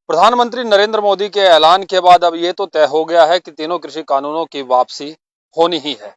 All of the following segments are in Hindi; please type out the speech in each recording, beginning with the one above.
प्रधानमंत्री नरेंद्र मोदी के ऐलान के बाद अब ये तो तय हो गया है कि तीनों कृषि कानूनों की वापसी होनी ही है।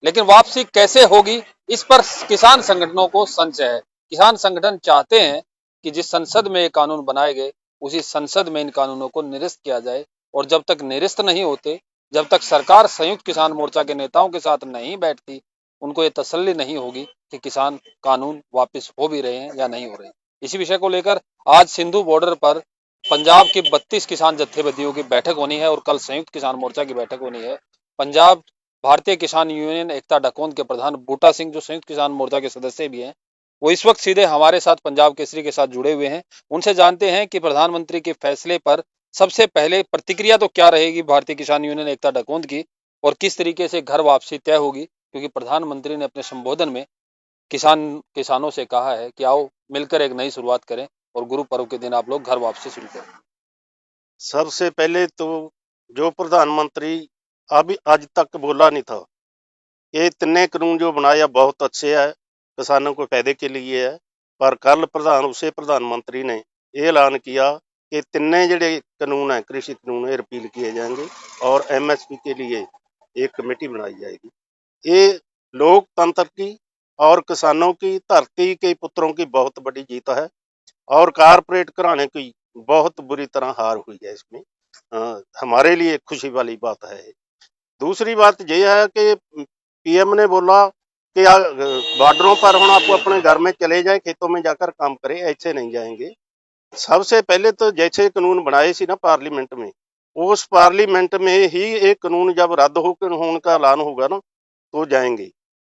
लेकिन वापसी कैसे होगी, इस पर किसान संगठनों को संशय है। किसान संगठन चाहते हैं कि जिस संसद में ये कानून बनाए गए, उसी संसद में इन कानूनों को निरस्त किया जाए और जब तक निरस्त नहीं होते, जब तक सरकार संयुक्त किसान मोर्चा के नेताओं के साथ नहीं बैठती, उनको ये तसल्ली नहीं होगी कि किसान कानून वापस हो भी रहे हैं या नहीं हो रहे हैं। इसी विषय को लेकर आज सिंधु बॉर्डर पर पंजाब के 32 किसान जत्थेबंदियों की बैठक होनी है और कल संयुक्त किसान मोर्चा की बैठक होनी है। पंजाब भारतीय किसान यूनियन एकता डकौंद के प्रधान बूटा सिंह, जो संयुक्त किसान मोर्चा के सदस्य भी हैं, वो इस वक्त सीधे हमारे साथ पंजाब केसरी के साथ जुड़े हुए हैं। उनसे जानते हैं कि प्रधानमंत्री के फैसले पर सबसे पहले प्रतिक्रिया तो क्या रहेगी भारतीय किसान यूनियन एकता डकौंद की, और किस तरीके से घर वापसी तय होगी, क्योंकि प्रधानमंत्री ने अपने संबोधन में किसानों से कहा है कि आओ मिलकर एक नई शुरुआत करें और गुरु पर्व के दिन आप लोग घर वापसी शुरू करें। सबसे पहले तो जो प्रधानमंत्री अभी आज तक बोला नहीं था, ये इतने कानून जो बनाया बहुत अच्छे है, किसानों को फायदे के लिए है। पर कल प्रधानमंत्री ने ये ऐलान किया कि तिन्ने जड़े कानून है, कृषि कानून, ये रिपील किए जाएंगे और एमएसपी के लिए एक कमेटी बनाई जाएगी। ये लोकतंत्र की और किसानों की, धरती के पुत्रों की बहुत बड़ी जीत है और कारपोरेट घराने की बहुत बुरी तरह हार हुई है इसमें। हमारे लिए खुशी वाली बात है। दूसरी बात ये है कि पीएम ने बोला कि बॉर्डरों पर हम आपको अपने घर में चले जाएं, खेतों में जाकर काम करें, ऐसे नहीं जाएंगे। सबसे पहले तो जैसे कानून बनाए सी ना पार्लियामेंट में, उस पार्लियामेंट में ही एक कानून जब रद्द होने का ऐलान होगा ना, तो जाएंगे।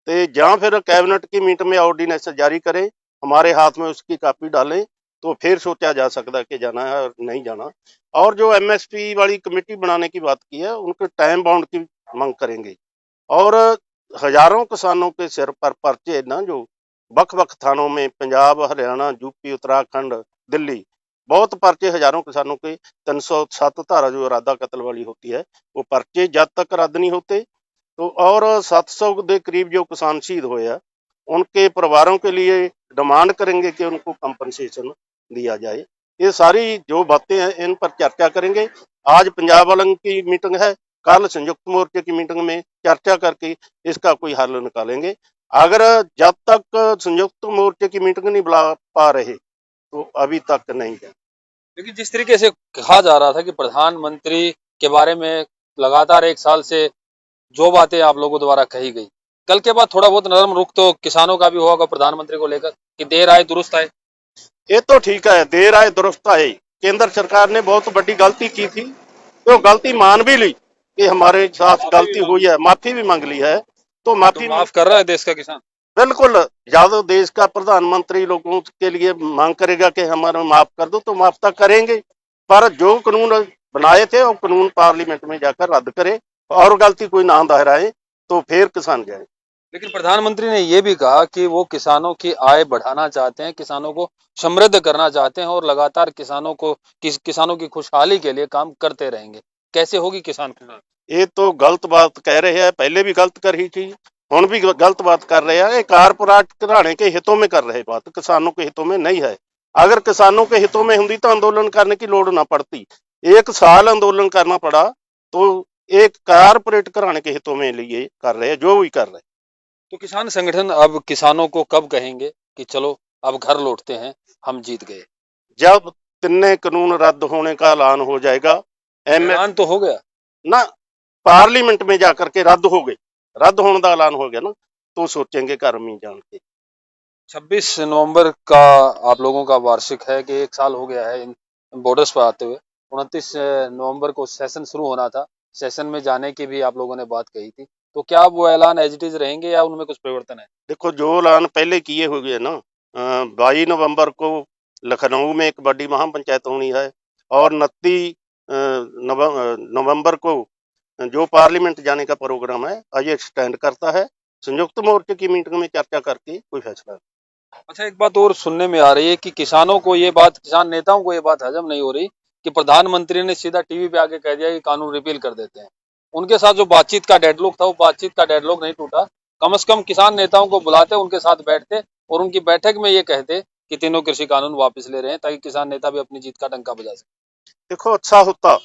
तो या फिर कैबिनेट की मीट में ऑर्डिनेंस जारी करें, हमारे हाथ में उसकी कॉपी डालें, तो फिर सोचा जा सकता है कि जाना है और नहीं जाना। और जो एमएसपी वाली कमेटी बनाने की बात की है, उनके टाइम बाउंड की मांग करेंगे। और हजारों किसानों के सिर पर पर्चे ना, जो बख थानों में पंजाब, हरियाणा, यूपी, उत्तराखंड, दिल्ली, बहुत पर्चे हजारों किसानों के। 307 धारा जो इरादा कत्ल वाली होती है, वो पर्चे जब तक रद्द नहीं होते तो। और 700 के करीब जो किसान शहीद हुए हैं, उनके परिवारों के लिए डिमांड करेंगे कि उनको कंपनसेशन दिया जाए। ये सारी जो बातें हैं, इन पर चर्चा करेंगे। आज पंजाब वालों की मीटिंग है, कल संयुक्त मोर्चे की मीटिंग में चर्चा करके इसका कोई हल निकालेंगे। अगर जब तक संयुक्त मोर्चे की मीटिंग नहीं बुला पा रहे, तो अभी तक नहीं है। क्योंकि जिस तरीके से कहा जा रहा था कि प्रधानमंत्री के बारे में लगातार एक साल से जो बातें आप लोगों द्वारा कही गई, कल के बाद थोड़ा बहुत नरम रुख तो किसानों का भी होगा प्रधानमंत्री को लेकर कि देर आए दुरुस्त आए। ये तो ठीक है, देर आए दुरुस्त आए। केंद्र सरकार ने बहुत बड़ी गलती की थी, तो गलती मान भी ली कि हमारे साथ गलती हुई है, माफी भी मांग ली है। तो तो माफी माफ कर रहा है देश का किसान। बिल्कुल, जब देश का प्रधानमंत्री लोगों के लिए मांग करेगा कि हमारा माफ कर दो, तो माफ तो करेंगे। पर जो कानून बनाए थे, वो कानून पार्लियामेंट में जाकर रद्द करे और गलती कोई ना दोहराए, तो फिर किसान जाए। लेकिन प्रधानमंत्री ने यह भी कहा कि वो किसानों की आय बढ़ाना चाहते हैं, किसानों को समृद्ध करना चाहते हैं और लगातार किसानों की खुशहाली के लिए काम करते रहेंगे। कैसे होगी किसान खुशहाल? ये तो गलत बात कह रहे हैं, पहले भी गलत करी थी, हुण भी गलत बात कर रहे हैं। ये कारपोरेट घराने के हितों में कर रहे बात, किसानों के हितों में नहीं है। अगर किसानों के हितों में होती तो आंदोलन करने की लोड़ ना पड़ती। 1 साल आंदोलन करना पड़ा, तो एक कारपोरेट घराने के हितों में लिए कर रहे हैं जो भी कर रहे हैं। तो किसान संगठन अब किसानों को कब कहेंगे कि चलो अब घर लौटते हैं, हम जीत गए? जब तिन्ने कानून रद्द होने का ऐलान हो जाएगा, ऐलान तो हो गया। ना पार्लियामेंट में जाकर के रद्द हो गए, रद्द होने का ऐलान हो गया ना, तो सोचेंगे घर में जान के। 26 नवंबर का आप लोगों का वार्षिक है कि एक साल हो गया है इन बॉर्डर्स पर आते हुए। 29 नवंबर को सेशन शुरू होना था, सेशन में जाने की भी आप लोगों ने बात कही थी। तो क्या वो ऐलान एज इट इज रहेंगे या उनमें कुछ परिवर्तन है? देखो, जो ऐलान पहले किए हुए ना, 22 नवंबर को लखनऊ में एक बड़ी महापंचायत होनी है और 29 नवंबर को जो पार्लियामेंट जाने का प्रोग्राम है, ये स्टैंड करता है। संयुक्त मोर्चे की मीटिंग में चर्चा करके कोई फैसला। अच्छा, एक बात और सुनने में आ रही है कि किसान नेताओं को ये बात हजम नहीं हो रही कि प्रधानमंत्री ने सीधा टीवी पे आके कह दिया कि कानून रिपील कर देते हैं। उनके साथ जो बातचीत का डेडलॉक था, वो बातचीत का डेडलॉक नहीं टूटा। कम से कम किसान नेताओं को बुलाते, उनके साथ बैठते और उनकी बैठक में ये कहते कि तीनों कृषि कानून वापस ले रहे हैं, ताकि किसान नेता भी अपनी जीत का डंका बजा सके। देखो अच्छा होता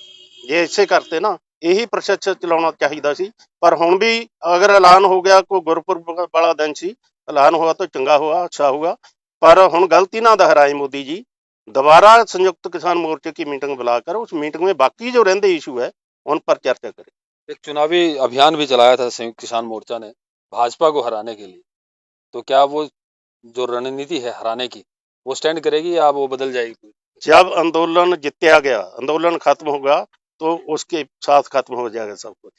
ਜੇ ਇਸੇ ਕਰਤੇ ਨਾ ਇਹੀ ਪ੍ਰੋਸੈਸ ਚਲਾਉਣਾ ਚਾਹੀਦਾ ਸੀ ਪਰ ਹੁਣ ਵੀ ਅਗਰ ਐਲਾਨ ਹੋ ਗਿਆ ਕੋਈ ਗੁਰਪੁਰਬ ਵਾਲਾ ਦਿਨ ਸੀ ਐਲਾਨ ਹੋਇਆ ਤਾਂ ਚੰਗਾ ਹੋਇਆ ਅੱਛਾ ਹੋਗਾ पर ਹੁਣ गलती ना दोहराए मोदी जी दोबारा संयुक्त किसान मोर्चे की मीटिंग बुलाकर उस मीटिंग में बाकी जो रहते इशू है उन पर चर्चा करें। एक चुनावी अभियान भी चलाया था संयुक्त किसान मोर्चा ने भाजपा को हराने के लिए, तो क्या वो जो रणनीति है हराने की वो स्टैंड करेगी या वो बदल जाएगी? जब आंदोलन जीतया गया आंदोलन खत्म होगा तो उसके साथ खत्म हो जाएगा सब कुछ।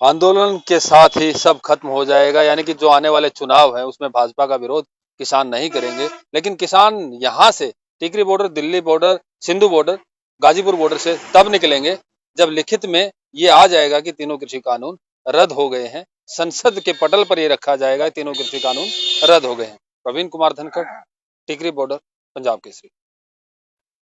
आंदोलन के साथ ही सब खत्म हो जाएगा, यानी कि जो आने वाले चुनाव है उसमें भाजपा का विरोध किसान नहीं करेंगे, लेकिन किसान यहाँ से Tikri border, Delhi border, Singhu border, Ghazipur border से तब निकलेंगे जब लिखित में ये आ जाएगा कि तीनों कृषि कानून रद्द हो गए हैं। संसद के पटल पर ये रखा जाएगा तीनों कृषि कानून रद्द हो गए हैं। प्रवीण कुमार धनखड़, टिकरी बॉर्डर, पंजाब केसरी।